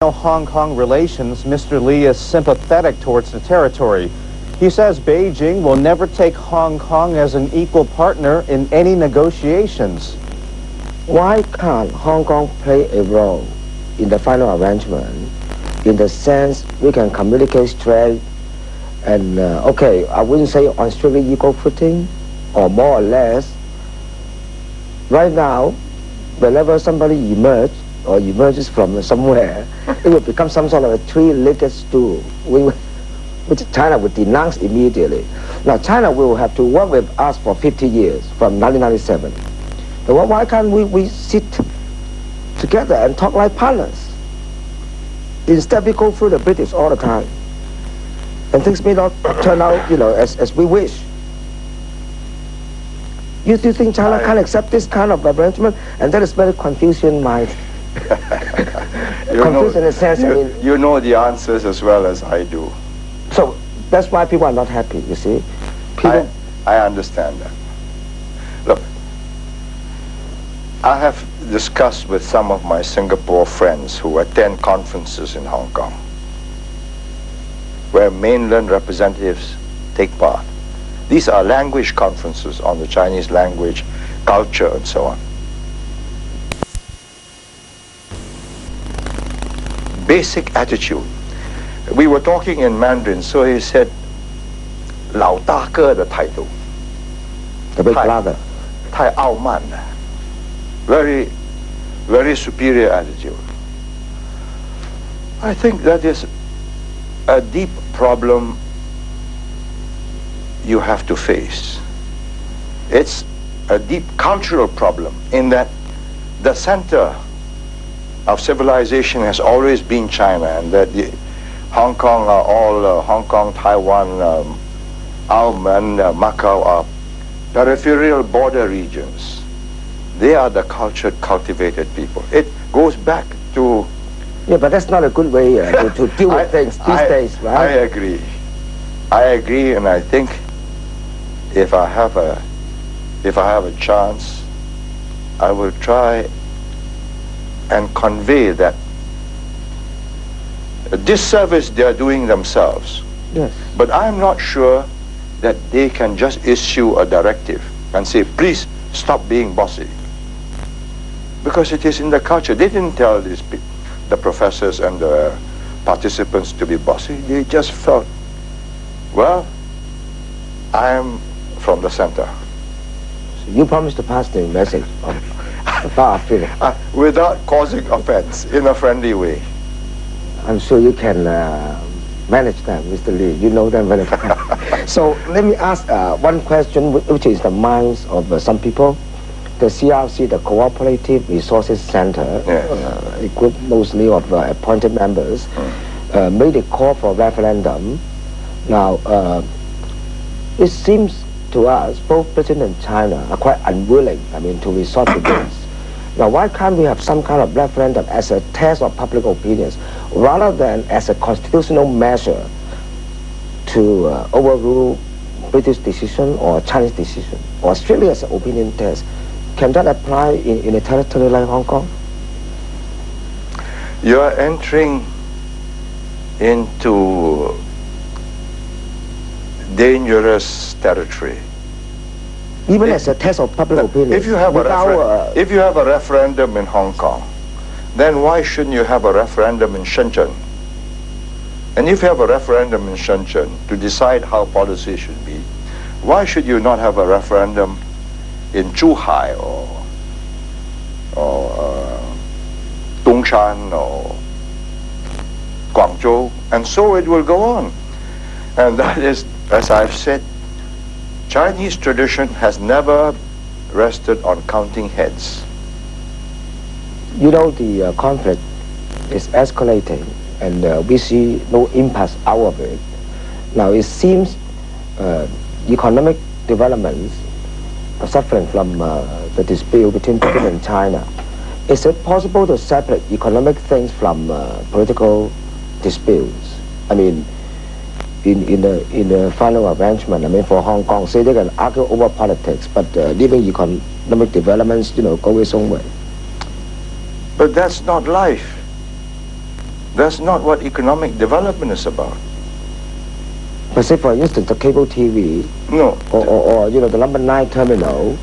Hong Kong relations, Mr. Lee is sympathetic towards the territory. He says Beijing will never take Hong Kong as an equal partner in any negotiations. Why can't Hong Kong play a role in the final arrangement in the sense we can communicate straight and, okay, I wouldn't say on strictly equal footing or more or less. Right now, whenever somebody emerges from somewhere, it will become some sort of a three-legged stool, which China would denounce immediately. Now, China will have to work with us for 50 years, from 1997. So why can't we sit together and talk like partners? Instead, we go through the British all the time. And things may not turn out, as we wish. You do think China can't accept this kind of arrangement? And that is very confusing mind. Confused in a sense, you know the answers as well as I do. So that's why people are not happy, you see. I understand that. Look, I have discussed with some of my Singapore friends who attend conferences in Hong Kong, where mainland representatives take part. These are language conferences on the Chinese language, culture, and so on. Basic attitude. We were talking in Mandarin, so he said, 老大哥的态度 The big brother. 太傲慢了 very, very superior attitude. I think that is a deep problem you have to face. It's a deep cultural problem in that the center of civilization has always been China, and that Hong Kong are all Hong Kong, Taiwan, Auman, Macau are peripheral border regions. They are the cultured, cultivated people. It goes back to... Yeah, but that's not a good way to deal with things these days, right? I agree. I agree, and I think if I have a chance, I will try and convey that disservice they are doing themselves. Yes. But I'm not sure that they can just issue a directive and say, please stop being bossy. Because it is in the culture. They didn't tell the professors and the participants to be bossy. They just felt, well, I am from the center. So you promised to pass the message of our feeling. Without causing offense, in a friendly way. I'm sure you can manage that, Mr. Lee. You know them very well. So let me ask one question, which is the minds of some people. The CRC, the Cooperative Resources Center, yes. A group mostly of appointed members, made a call for referendum. Now, it seems to us, both Britain and China are quite unwilling, to resort to this. Now, why can't we have some kind of referendum as a test of public opinions, rather than as a constitutional measure to overrule British decision or Chinese decision, or strictly as an opinion test? Can that apply in a territory like Hong Kong? You are entering into dangerous territory. Even as a test of public opinion. If you have a referendum in Hong Kong, then why shouldn't you have a referendum in Shenzhen? And if you have a referendum in Shenzhen to decide how policy should be, why should you not have a referendum in Zhuhai or Dongshan or Guangzhou? And so it will go on. And that is, as I've said, Chinese tradition has never rested on counting heads. You know, the conflict is escalating, and we see no impasse out of it. Now, it seems economic developments are suffering from the dispute between Britain and China. Is it possible to separate economic things from political disputes? In the final arrangement, for Hong Kong, say they can argue over politics, but leaving economic developments, go its own way. But that's not life. That's not what economic development is about. But say, for instance, the cable TV No. or the number 9 terminal,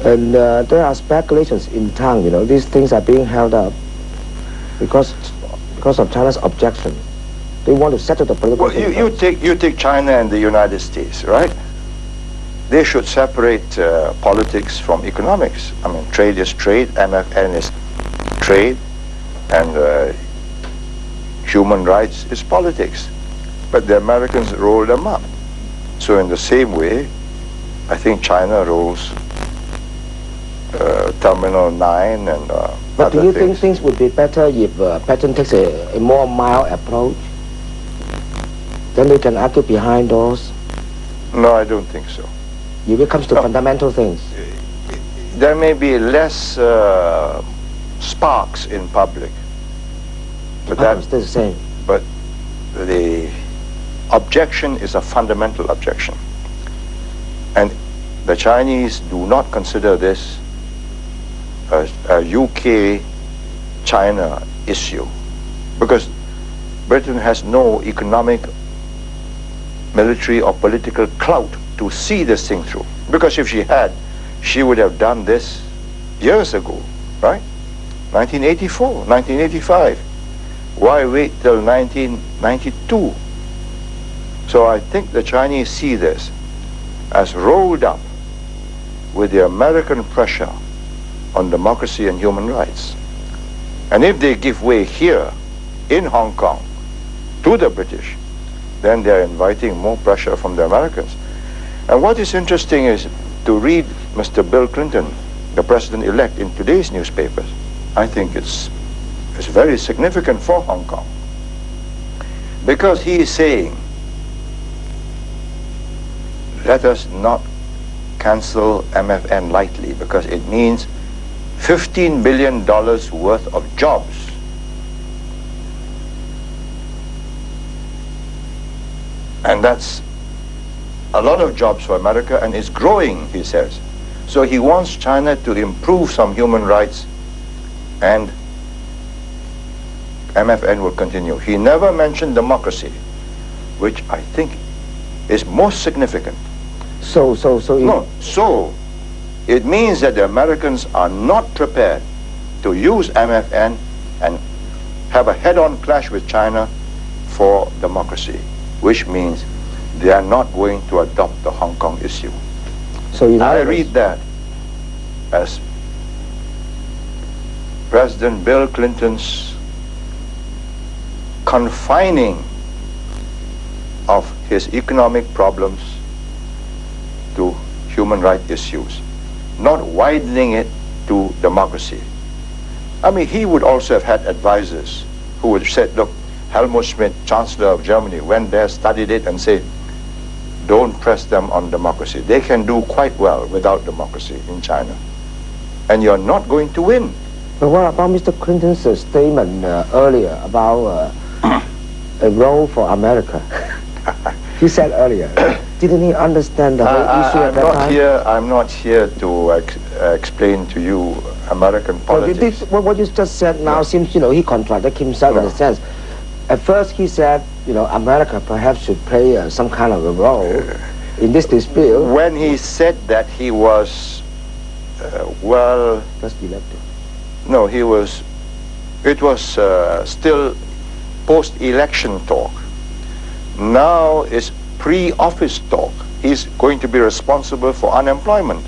and there are speculations in town, these things are being held up because of China's objection. They want to settle the political Well, thing you take China and the United States, right? They should separate politics from economics. I mean, trade is trade, MFN is trade, and human rights is politics. But the Americans roll them up. So in the same way, I think China rolls Terminal 9 and But do other you think things. things would be better if Patton takes a more mild approach? Then they can argue behind doors. No, I don't think so. If it comes to No. fundamental things. There may be less sparks in public, but It's still the same. but the objection is a fundamental objection, and the Chinese do not consider this a UK-China issue, because Britain has no economic, military or political clout to see this thing through. Because if she had, she would have done this years ago, right? 1984, 1985. Why wait till 1992? So I think the Chinese see this as rolled up with the American pressure on democracy and human rights. And if they give way here in Hong Kong to the British, then they're inviting more pressure from the Americans. And what is interesting is to read Mr. Bill Clinton, the president-elect, in today's newspapers. I think it's very significant for Hong Kong, because he is saying, let us not cancel MFN lightly, because it means $15 billion worth of jobs. And that's a lot of jobs for America, and it's growing, he says. So he wants China to improve some human rights, and MFN will continue. He never mentioned democracy, which I think is most significant. So It means that the Americans are not prepared to use MFN and have a head-on clash with China for democracy, which means they are not going to adopt the Hong Kong issue. I read that as President Bill Clinton's confining of his economic problems to human rights issues, not widening it to democracy. I mean, he would also have had advisors who would have said, look, Helmut Schmidt, Chancellor of Germany, went there, studied it, and said, don't press them on democracy. They can do quite well without democracy in China. And you're not going to win. But what about Mr. Clinton's statement earlier about a role for America? He said earlier, didn't he understand the whole issue at that time? I'm not here to explain to you American politics. What you just said now seems, he contradicted himself in a sense. At first he said, America perhaps should play some kind of a role in this dispute. When he said that, he was, Just elected. no, it was still post-election talk. Now it's pre-office talk. He's going to be responsible for unemployment.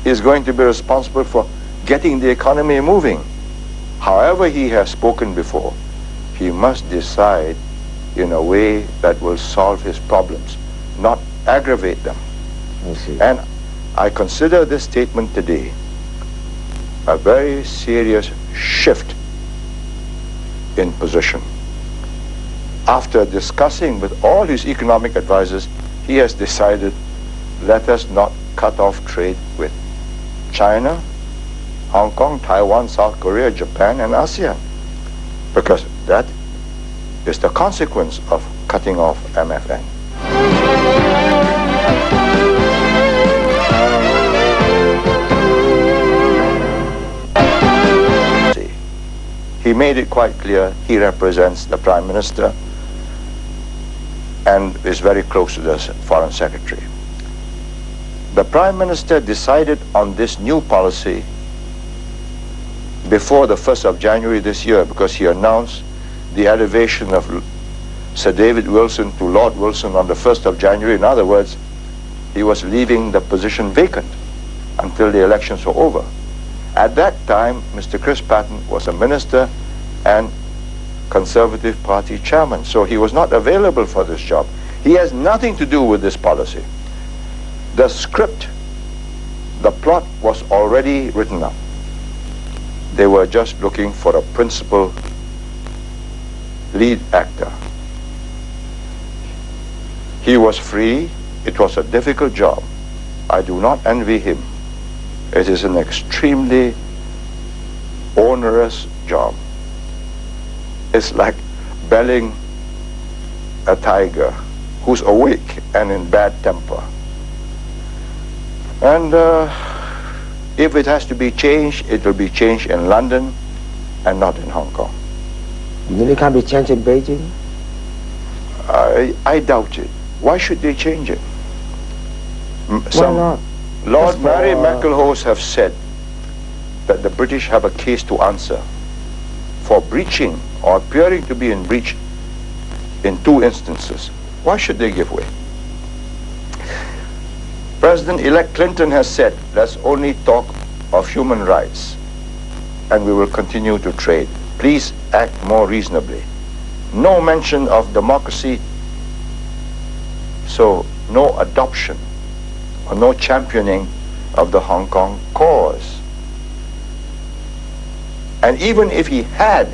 He's going to be responsible for getting the economy moving. However he has spoken before, he must decide in a way that will solve his problems, not aggravate them. I see. And I consider this statement today a very serious shift in position. After discussing with all his economic advisors, he has decided, let us not cut off trade with China, Hong Kong, Taiwan, South Korea, Japan, and ASEAN, because that is the consequence of cutting off MFN. he made it quite clear he represents the Prime Minister and is very close to the Foreign Secretary. The Prime Minister decided on this new policy before the 1st of January this year, because he announced the elevation of Sir David Wilson to Lord Wilson on the 1st of January. In other words, he was leaving the position vacant until the elections were over. At that time, Mr. Chris Patten was a minister and Conservative Party chairman, so he was not available for this job. He has nothing to do with this policy. The script, the plot was already written up. They were just looking for a principal lead actor. He was free. It was a difficult job. I do not envy him. It is an extremely onerous job. It's like belling a tiger who's awake and in bad temper. And if it has to be changed, it will be changed in London and not in Hong Kong. Then it can be changed in Beijing? I doubt it. Why should they change it? Why not? Lord Mary McIlhouse have said that the British have a case to answer for breaching or appearing to be in breach in 2 instances. Why should they give way? President-elect Clinton has said, let's only talk of human rights and we will continue to trade. Please act more reasonably. No mention of democracy, so no adoption or no championing of the Hong Kong cause. And even if he had,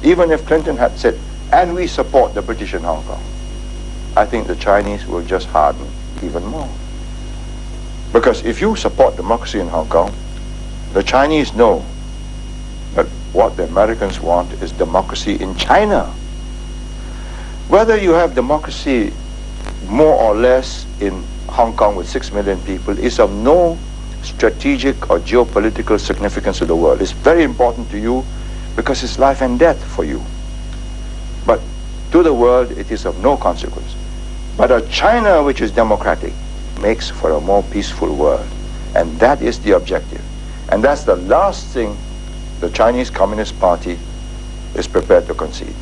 even if Clinton had said, and we support the British in Hong Kong, I think the Chinese will just harden even more. Because if you support democracy in Hong Kong, the Chinese know that what the Americans want is democracy in China. Whether you have democracy more or less in Hong Kong with 6 million people is of no strategic or geopolitical significance to the world. It's very important to you because it's life and death for you. But to the world, it is of no consequence. But a China which is democratic makes for a more peaceful world. And that is the objective. And that's the last thing the Chinese Communist Party is prepared to concede.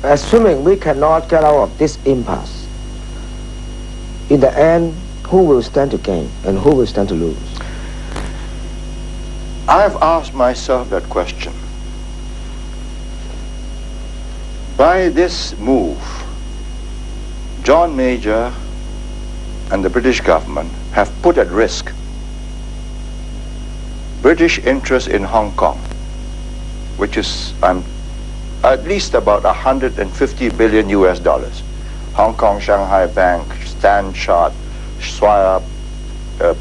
Assuming we cannot get out of this impasse, in the end, who will stand to gain and who will stand to lose? I've asked myself that question. By this move, John Major and the British government have put at risk British interest in Hong Kong, which is at least about 150 billion US dollars. Hong Kong, Shanghai Bank, Stan Chart, Swire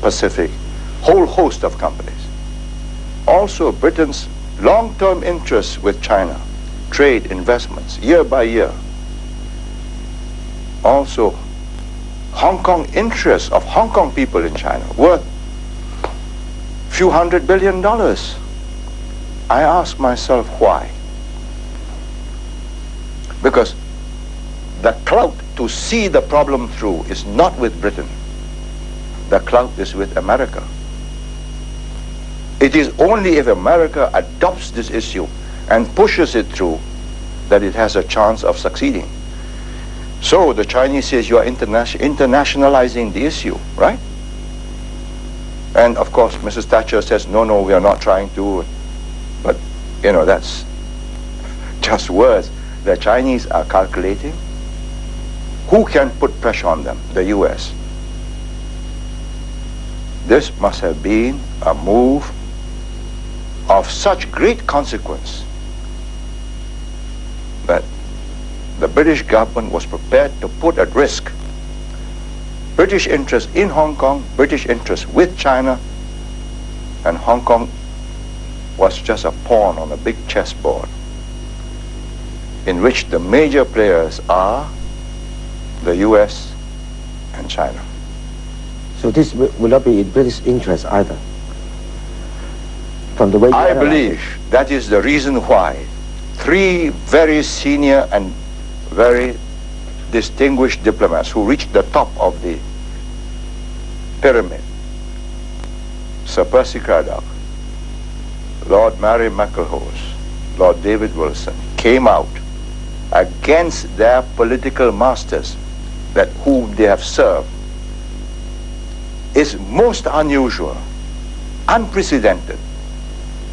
Pacific, whole host of companies. Also Britain's long-term interests with China, trade, investments, year by year. Also Hong Kong interests of Hong Kong people in China worth few $100 billion. I ask myself why. Because the clout to see the problem through is not with Britain. The clout is with America. It is only if America adopts this issue and pushes it through that it has a chance of succeeding. So the Chinese says you are internationalizing the issue, right? And of course Mrs. Thatcher says, no, we are not trying to. But, you know, that's just words. The Chinese are calculating. Who can put pressure on them? The US. This must have been a move of such great consequence that the British government was prepared to put at risk British interests in Hong Kong, British interests with China, and Hong Kong was just a pawn on a big chessboard in which the major players are the US and China. So this will not be in British interest either? From the way you I analyze believe that is the reason why three very senior and very distinguished diplomats who reached the top of the pyramid. Sir Percy Craddock, Lord Mary McIlhose, Lord David Wilson, came out against their political masters that whom they have served, is most unusual, unprecedented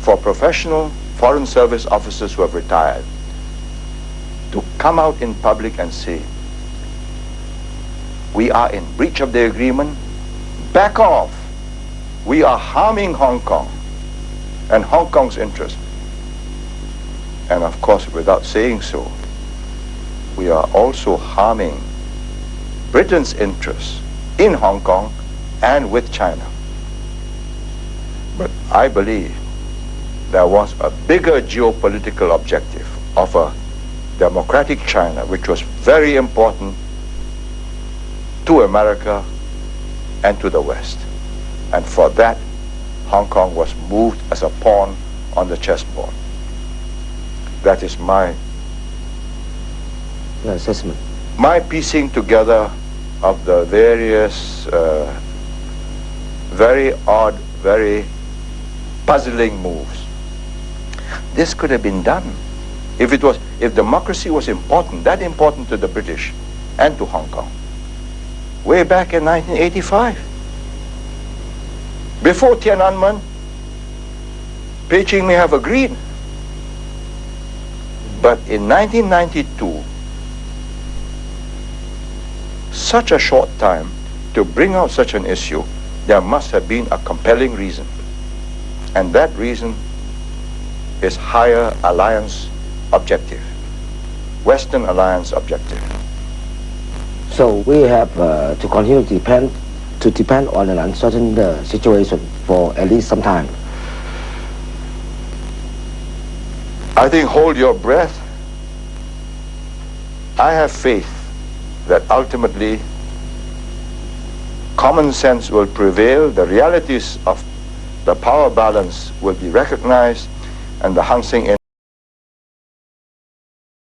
for professional foreign service officers who have retired to come out in public and say, we are in breach of the agreement, back off. We are harming Hong Kong and Hong Kong's interest. And of course, without saying so, we are also harming Britain's interests in Hong Kong and with China. But I believe there was a bigger geopolitical objective of a democratic China, which was very important to America and to the West. And for that, Hong Kong was moved as a pawn on the chessboard. That is my assessment. My piecing together of the various very odd, very puzzling moves. This could have been done if democracy was important, that important to the British and to Hong Kong, way back in 1985. Before Tiananmen, Beijing may have agreed. But in 1992, such a short time to bring out such an issue, there must have been a compelling reason. And that reason is higher alliance objective, Western alliance objective. So we have to continue to depend on an uncertain situation for at least some time. I think hold your breath. I have faith that ultimately common sense will prevail, the realities of the power balance will be recognized, and the Hang Seng